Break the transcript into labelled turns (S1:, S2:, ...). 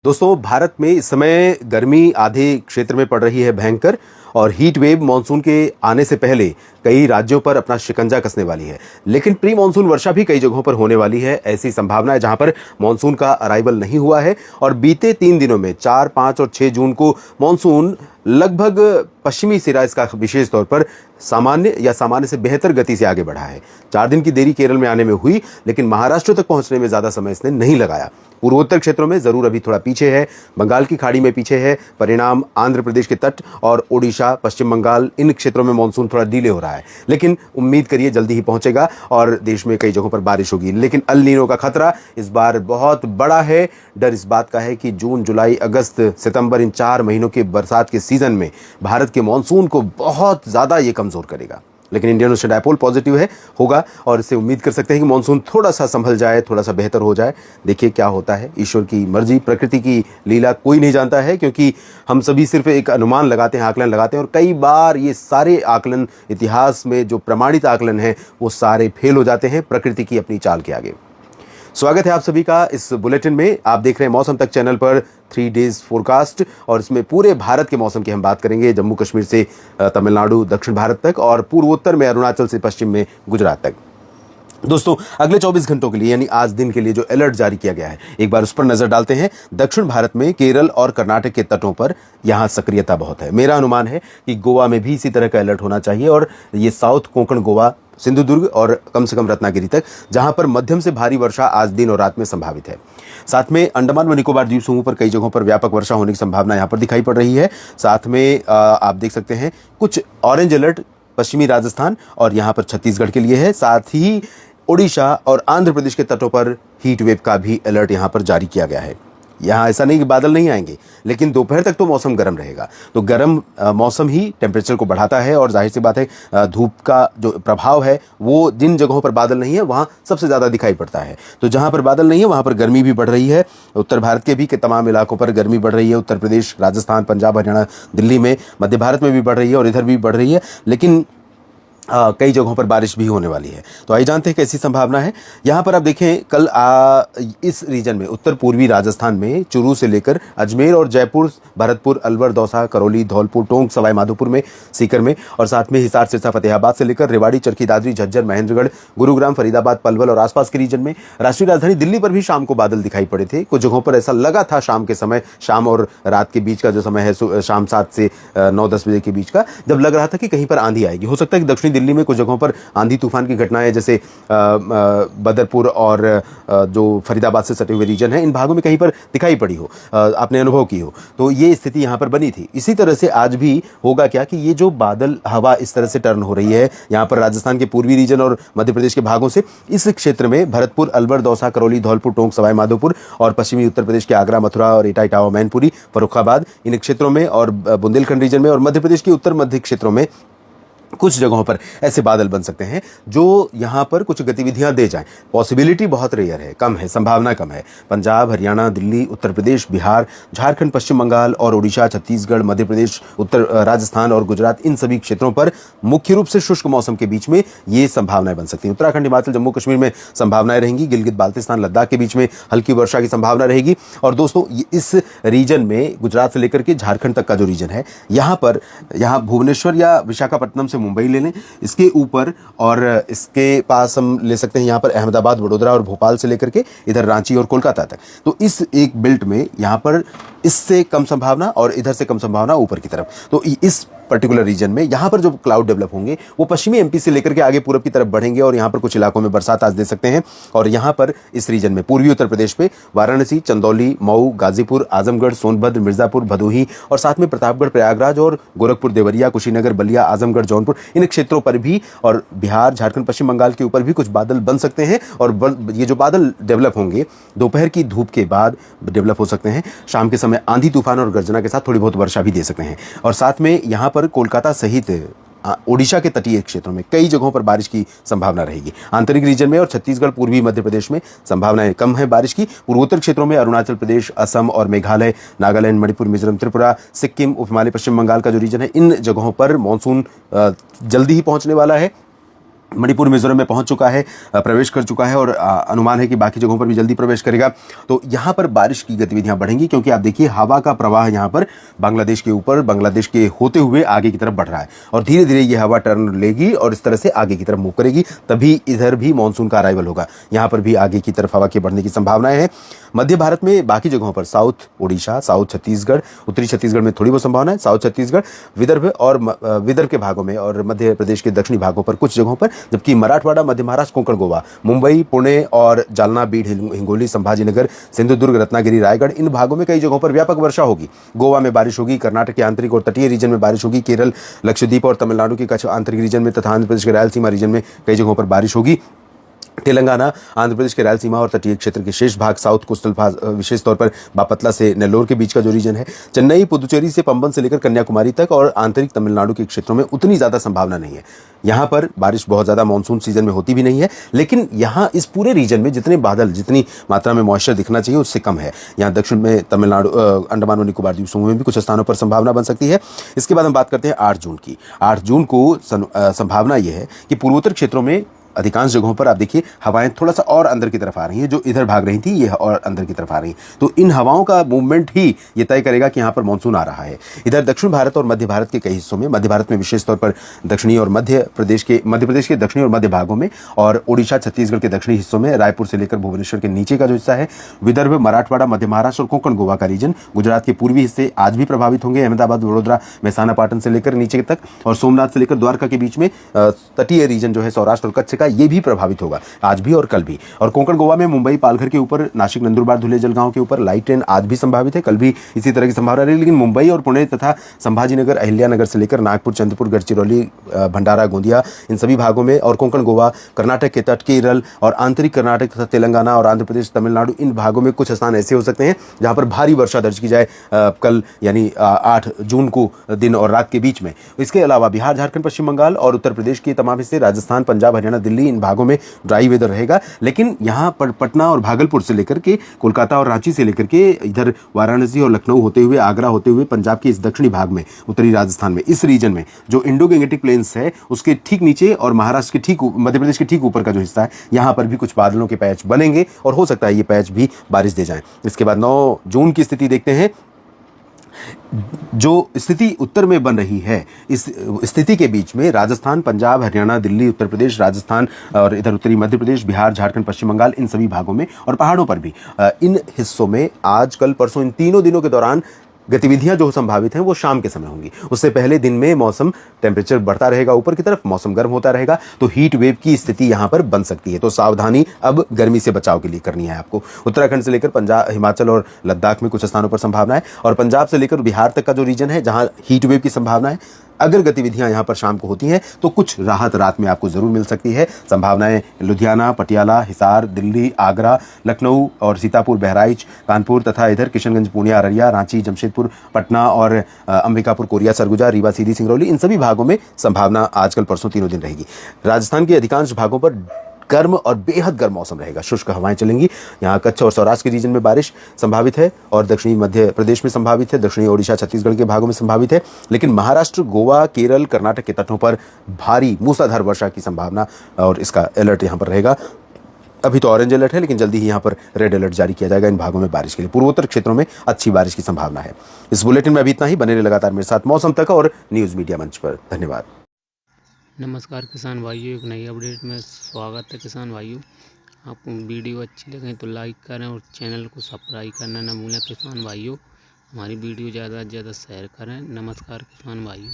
S1: दोस्तों, भारत में इस समय गर्मी आधे क्षेत्र में पड़ रही है भयंकर और हीट वेव मानसून के आने से पहले कई राज्यों पर अपना शिकंजा कसने वाली है। लेकिन प्री मानसून वर्षा भी कई जगहों पर होने वाली है। ऐसी संभावना है जहां पर मानसून का अराइवल नहीं हुआ है और बीते 3 दिनों में 4, 5 और 6 जून को मानसून लगभग पश्चिमी सिरा इसका विशेष तौर पर सामान्य या सामान्य से बेहतर गति से आगे बढ़ा है। 4 दिन की देरी केरल में आने में हुई, लेकिन महाराष्ट्र तक पहुंचने में ज्यादा समय इसने नहीं लगाया। पूर्वोत्तर क्षेत्रों में जरूर अभी थोड़ा पीछे है, बंगाल की खाड़ी में पीछे है। परिणाम आंध्र प्रदेश के तट और ओडिशा, पश्चिम बंगाल, इन क्षेत्रों में मानसून थोड़ा डिले हो रहा है, लेकिन उम्मीद करिए जल्दी ही पहुंचेगा और देश में कई जगहों पर बारिश होगी। लेकिन अल नीनो का खतरा इस बार बहुत बड़ा है। डर इस बात का है कि जून, जुलाई, अगस्त, सितंबर, इन 4 महीनों के बरसात के सीजन में भारत के मानसून को बहुत ज्यादा ये कमजोर करेगा। लेकिन इंडियन ओशन डायपोल पॉजिटिव होगा और इससे उम्मीद कर सकते हैं कि मानसून थोड़ा सा संभल जाए, थोड़ा सा बेहतर हो जाए। देखिए क्या होता है, ईश्वर की मर्जी, प्रकृति की लीला कोई नहीं जानता है, क्योंकि हम सभी सिर्फ एक अनुमान लगाते हैं, आकलन लगाते हैं और कई बार ये सारे आकलन, इतिहास में जो प्रमाणित आकलन है वो सारे फेल हो जाते हैं प्रकृति की अपनी चाल के आगे। स्वागत है आप सभी का इस बुलेटिन में। आप देख रहे हैं मौसम तक चैनल पर 3 डेज फोरकास्ट और इसमें पूरे भारत के मौसम की हम बात करेंगे, जम्मू कश्मीर से तमिलनाडु, दक्षिण भारत तक और पूर्वोत्तर में अरुणाचल से पश्चिम में गुजरात तक। दोस्तों, अगले 24 घंटों के लिए यानी आज दिन के लिए जो अलर्ट जारी किया गया है, एक बार उस पर नजर डालते हैं। दक्षिण भारत में केरल और कर्नाटक के तटों पर यहां सक्रियता बहुत है। मेरा अनुमान है कि गोवा में भी इसी तरह का अलर्ट होना चाहिए और ये साउथ कोंकण गोवा, सिंधुदुर्ग और कम से कम रत्नागिरी तक, जहां पर मध्यम से भारी वर्षा आज दिन और रात में संभावित है। साथ में अंडमान व निकोबार द्वीप समूह पर कई जगहों पर व्यापक वर्षा होने की संभावना यहां पर दिखाई पड़ रही है। साथ में आप देख सकते हैं कुछ ऑरेंज अलर्ट पश्चिमी राजस्थान और यहां पर छत्तीसगढ़ के लिए है। साथ ही ओडिशा और आंध्र प्रदेश के तटों पर हीट वेव का भी अलर्ट यहां पर जारी किया गया है। यहाँ ऐसा नहीं कि बादल नहीं आएंगे, लेकिन दोपहर तक तो मौसम गर्म रहेगा। तो गर्म मौसम ही टेम्परेचर को बढ़ाता है और जाहिर सी बात है धूप का जो प्रभाव है वो जिन जगहों पर बादल नहीं है वहाँ सबसे ज़्यादा दिखाई पड़ता है। तो जहाँ पर बादल नहीं है वहाँ पर गर्मी भी बढ़ रही है। उत्तर भारत के भी के तमाम इलाकों पर गर्मी बढ़ रही है। उत्तर प्रदेश, राजस्थान, पंजाब, हरियाणा, दिल्ली में, मध्य भारत में भी बढ़ रही है और इधर भी बढ़ रही है। लेकिन कई जगहों पर बारिश भी होने वाली है। तो आइए जानते हैं कैसी संभावना है। यहाँ पर आप देखें, कल इस रीजन में उत्तर पूर्वी राजस्थान में चुरू से लेकर अजमेर और जयपुर, भरतपुर, अलवर, दौसा, करौली, धौलपुर, टोंक, सवाई माधोपुर में, सीकर में और साथ में हिसार, सिरसा, फतेहाबाद से लेकर रेवाड़ी, चरखी दादरी, झज्जर, महेंद्रगढ़, गुरुग्राम, फरीदाबाद, पलवल और आसपास के रीजन में। राष्ट्रीय राजधानी दिल्ली पर भी शाम को बादल दिखाई पड़े थे। कुछ जगहों पर ऐसा लगा था शाम के समय, शाम और रात के बीच का जो समय है, शाम 7 से 9-10 बजे के बीच का, जब लग रहा था कि कहीं पर आंधी आएगी। हो सकता है कि दक्षिणी दिल्ली में कुछ जगहों पर आंधी तूफान की घटनाएं, जैसे बदरपुर और जो फरीदाबाद से सटे हुए रीजन है, इन भागों में कहीं पर दिखाई पड़ी हो, आपने अनुभव की हो। तो ये स्थिति यहां पर बनी थी। इसी तरह से आज भी होगा क्या कि ये जो बादल हवा इस तरह से टर्न हो रही है यहां पर राजस्थान के पूर्वी रीजन और मध्य प्रदेश के भागों से, इस क्षेत्र में भरतपुर, अलवर, दौसा, करौली, धौलपुर, टोंक, सवाई माधोपुर और पश्चिमी उत्तर प्रदेश के आगरा, मथुरा और एटा, इटावा, मैनपुरी, फर्रुखाबाद, इन क्षेत्रों में और बुंदेलखंड रीजन में और मध्य प्रदेश के उत्तर मध्य क्षेत्रों में कुछ जगहों पर ऐसे बादल बन सकते हैं जो यहां पर कुछ गतिविधियां दे जाएं। पॉसिबिलिटी बहुत रेयर है, कम है, संभावना कम है। पंजाब, हरियाणा, दिल्ली, उत्तर प्रदेश, बिहार, झारखंड, पश्चिम बंगाल और ओडिशा, छत्तीसगढ़, मध्य प्रदेश, उत्तर राजस्थान और गुजरात, इन सभी क्षेत्रों पर मुख्य रूप से शुष्क मौसम के बीच में ये संभावनाएं बन सकती हैं। उत्तराखंड, हिमाचल, जम्मू कश्मीर में संभावनाएं रहेंगी। गिलगित बाल्टिस्तान, लद्दाख के बीच में हल्की वर्षा की संभावना रहेगी। और दोस्तों, इस रीजन में गुजरात से लेकर के झारखंड तक का जो रीजन है, यहाँ भुवनेश्वर या विशाखापट्टनम से मुंबई ले लें, इसके ऊपर और इसके पास हम ले सकते हैं यहाँ पर अहमदाबाद, वडोदरा और भोपाल से लेकर के इधर रांची और कोलकाता तक। तो इस एक बेल्ट में यहाँ पर इससे कम संभावना और इधर से कम संभावना ऊपर की तरफ। तो इस पर्टिकुलर रीजन में यहाँ पर जो क्लाउड डेवलप होंगे वो पश्चिमी एमपी से लेकर के आगे पूरब की तरफ बढ़ेंगे और यहाँ पर कुछ इलाकों में बरसात आज दे सकते हैं। और यहाँ पर इस रीजन में पूर्वी उत्तर प्रदेश पे वाराणसी, चंदौली, मऊ, गाजीपुर, आजमगढ़, सोनभद्र, मिर्जापुर, भदोही और साथ में प्रतापगढ़, प्रयागराज और गोरखपुर, देवरिया, कुशीनगर, बलिया, आजमगढ़, जौनपुर, इन क्षेत्रों पर भी और बिहार, झारखंड, पश्चिम बंगाल के ऊपर भी कुछ बादल बन सकते हैं। और ये जो बादल डेवलप होंगे दोपहर की धूप के बाद डेवलप हो सकते हैं। शाम के समय आंधी तूफान और गर्जना के साथ थोड़ी बहुत वर्षा भी दे सकते हैं। और साथ में यहाँ पर कोलकाता सहित ओडिशा के तटीय क्षेत्रों में कई जगहों पर बारिश की संभावना रहेगी। आंतरिक रीजन में और छत्तीसगढ़, पूर्वी मध्य प्रदेश में संभावनाएं कम है बारिश की। पूर्वोत्तर क्षेत्रों में अरुणाचल प्रदेश, असम और मेघालय, नागालैंड, मणिपुर, मिजोरम, त्रिपुरा, सिक्किम, उप हिमालय, पश्चिम बंगाल का जो रीजन है, इन जगहों पर मानसून जल्दी ही पहुंचने वाला है। मणिपुर मिजोरम में पहुंच चुका है, प्रवेश कर चुका है और अनुमान है कि बाकी जगहों पर भी जल्दी प्रवेश करेगा। तो यहाँ पर बारिश की गतिविधियां बढ़ेंगी क्योंकि आप देखिए हवा का प्रवाह यहाँ पर बांग्लादेश के ऊपर, बांग्लादेश के होते हुए आगे की तरफ बढ़ रहा है और धीरे धीरे ये हवा टर्न लेगी और इस तरह से आगे की तरफ मूव करेगी, तभी इधर भी मानसून का अराइवल होगा। यहाँ पर भी आगे की तरफ हवा के बढ़ने की संभावनाएं हैं। मध्य भारत में बाकी जगहों पर साउथ ओडिशा, साउथ छत्तीसगढ़, उत्तरी छत्तीसगढ़ में थोड़ी बहुत संभावना है, साउथ छत्तीसगढ़, विदर्भ और विदर्भ के भागों में और मध्य प्रदेश के दक्षिणी भागों पर कुछ जगहों पर, जबकि मराठवाड़ा, मध्य महाराष्ट्र, कोंकण, गोवा, मुंबई, पुणे और जालना, बीड, हिंगोली, संभाजीनगर, सिंधुदुर्ग, रत्नागिरी, रायगढ़, इन भागों में कई जगहों पर व्यापक वर्षा होगी। गोवा में बारिश होगी, कर्नाटक के आंतरिक और तटीय रीजन में बारिश होगी, केरल, लक्षद्वीप और तमिलनाडु के कच्छ आंतरिक रीजन में तथा आंध्र प्रदेश के रायलसीमा रीजन में कई जगहों पर बारिश होगी। तेलंगाना, आंध्र प्रदेश के रायलसीमा और तटीय क्षेत्र के शेष भाग, साउथ कोस्टल भाग, विशेष तौर पर बापतला से नेल्लोर के बीच का जो रीजन है, चेन्नई, पुदुचेरी से पंबन से लेकर कन्याकुमारी तक और आंतरिक तमिलनाडु के क्षेत्रों में उतनी ज्यादा संभावना नहीं है। यहाँ पर बारिश बहुत ज्यादा मानसून सीजन में होती भी नहीं है, लेकिन यहाँ इस पूरे रीजन में जितने बादल, जितनी मात्रा में मॉइस्चर दिखना चाहिए उससे कम है। यहाँ दक्षिण में तमिलनाडु, अंडमान और निकोबार द्वीप समूह में भी कुछ स्थानों पर संभावना बन सकती है। इसके बाद हम बात करते हैं 8 जून की। 8 जून को संभावना यह है कि पूर्वोत्तर क्षेत्रों में अधिकांश जगहों पर आप देखिए हवाएं थोड़ा सा और अंदर की तरफ आ रही हैं, जो इधर भाग रही थी ये और अंदर की तरफ आ रही हैं। तो इन हवाओं का मूवमेंट ही ये तय करेगा कि यहाँ पर मानसून आ रहा है। इधर दक्षिण भारत और मध्य भारत के कई हिस्सों में, मध्य भारत में विशेष तौर पर दक्षिणी और मध्य प्रदेश के दक्षिणी और मध्य भागों में और ओडिशा, छत्तीसगढ़ के दक्षिणी हिस्सों में, रायपुर से लेकर भुवनेश्वर के नीचे का जो हिस्सा है, विदर्भ, मराठवाड़ा, मध्य महाराष्ट्र और कोंकण, गोवा का रीजन, गुजरात के पूर्वी हिस्से आज भी प्रभावित होंगे, अहमदाबाद, वडोदरा, मेहसाना, पाटन से लेकर नीचे तक और सोमनाथ से लेकर द्वारका के बीच में तटीय रीजन जो है सौराष्ट्र और कच्छ का, ये भी प्रभावित होगा आज भी और कल भी। और कोंकण गोवा में मुंबई, पालघर के ऊपर, नासिक, नंदुरबार, धुले, जलगांव के ऊपर लाइट रेन आज भी संभावित है, कल भी इसी तरह की संभावना रही। लेकिन मुंबई और पुणे तथा संभाजीनगर, अहिल्यानगर से लेकर नागपुर, चंद्रपुर, गढ़चिरौली, भंडारा, गोंदिया, इन सभी भागों में और कोंकण गोवा, कर्नाटक के तट, केरल और आंतरिक कर्नाटक तथा तेलंगाना और आंध्र प्रदेश, तमिलनाडु, इन भागों में कुछ स्थान ऐसे हो सकते हैं जहां पर भारी वर्षा दर्ज की जाए कल यानी 8 जून को दिन और रात के बीच में। इसके अलावा बिहार, झारखंड, पश्चिम बंगाल और उत्तर प्रदेश के तमाम हिस्से, राजस्थान, पंजाब, हरियाणा, दिल्ली, इन भागों में ड्राई वेदर रहेगा। लेकिन यहाँ पर पटना और भागलपुर से लेकर के कोलकाता और रांची से लेकर के इधर वाराणसी और लखनऊ होते हुए, आगरा होते हुए पंजाब के इस दक्षिणी भाग में, उत्तरी राजस्थान में, इस रीजन में जो इंडो गैंगेटिक प्लेन्स है उसके ठीक नीचे और महाराष्ट्र के ठीक, मध्य प्रदेश के ठीक ऊपर का जो हिस्सा है, यहाँ पर भी कुछ बादलों के पैच बनेंगे और हो सकता है ये पैच भी बारिश दे जाएं। इसके बाद 9 जून की स्थिति देखते हैं। जो स्थिति उत्तर में बन रही है, इस स्थिति के बीच में राजस्थान, पंजाब, हरियाणा, दिल्ली, उत्तर प्रदेश, राजस्थान और इधर उत्तरी मध्य प्रदेश, बिहार, झारखंड, पश्चिम बंगाल, इन सभी भागों में और पहाड़ों पर भी इन हिस्सों में आज, कल, परसों, इन तीनों दिनों के दौरान गतिविधियां जो संभावित हैं वो शाम के समय होंगी। उससे पहले दिन में मौसम, टेम्परेचर बढ़ता रहेगा ऊपर की तरफ, मौसम गर्म होता रहेगा, तो हीट वेव की स्थिति यहां पर बन सकती है। तो सावधानी अब गर्मी से बचाव के लिए करनी है आपको। उत्तराखंड से लेकर पंजाब, हिमाचल और लद्दाख में कुछ स्थानों पर संभावना है और पंजाब से लेकर बिहार तक का जो रीजन है जहां हीट वेव की संभावना है, अगर गतिविधियां यहां पर शाम को होती हैं तो कुछ राहत रात में आपको जरूर मिल सकती है। संभावनाएं लुधियाना, पटियाला, हिसार, दिल्ली, आगरा, लखनऊ और सीतापुर, बहराइच, कानपुर तथा इधर किशनगंज, पूर्णिया, अररिया, रांची, जमशेदपुर, पटना और अंबिकापुर, कोरिया, सरगुजा, रीवा, सीधी, सिंगरौली, इन सभी भागों में संभावना आजकल परसों तीनों दिन रहेगी। राजस्थान के अधिकांश भागों पर गर्म और बेहद गर्म मौसम रहेगा, शुष्क हवाएं चलेंगी। यहाँ कच्छ और सौराष्ट्र के रीजन में बारिश संभावित है और दक्षिणी मध्य प्रदेश में संभावित है, दक्षिणी ओडिशा, छत्तीसगढ़ के भागों में संभावित है। लेकिन महाराष्ट्र, गोवा, केरल, कर्नाटक के तटों पर भारी मूसलाधार वर्षा की संभावना और इसका अलर्ट यहाँ पर रहेगा। अभी तो ऑरेंज अलर्ट है, लेकिन जल्दी ही यहाँ पर रेड अलर्ट जारी किया जाएगा इन भागों में बारिश के लिए। पूर्वोत्तर क्षेत्रों में अच्छी बारिश की संभावना है। इस बुलेटिन में अभी इतना ही। बने रहिए लगातार मेरे साथ मौसम तक और न्यूज़ मीडिया मंच पर। धन्यवाद।
S2: नमस्कार किसान भाइयों, एक नई अपडेट में स्वागत है। किसान भाइयों, आपको वीडियो अच्छी लगे तो लाइक करें और चैनल को सब्सक्राइब करना न भूलें। किसान भाइयों, हमारी वीडियो ज़्यादा से ज़्यादा शेयर करें। नमस्कार किसान भाइयों।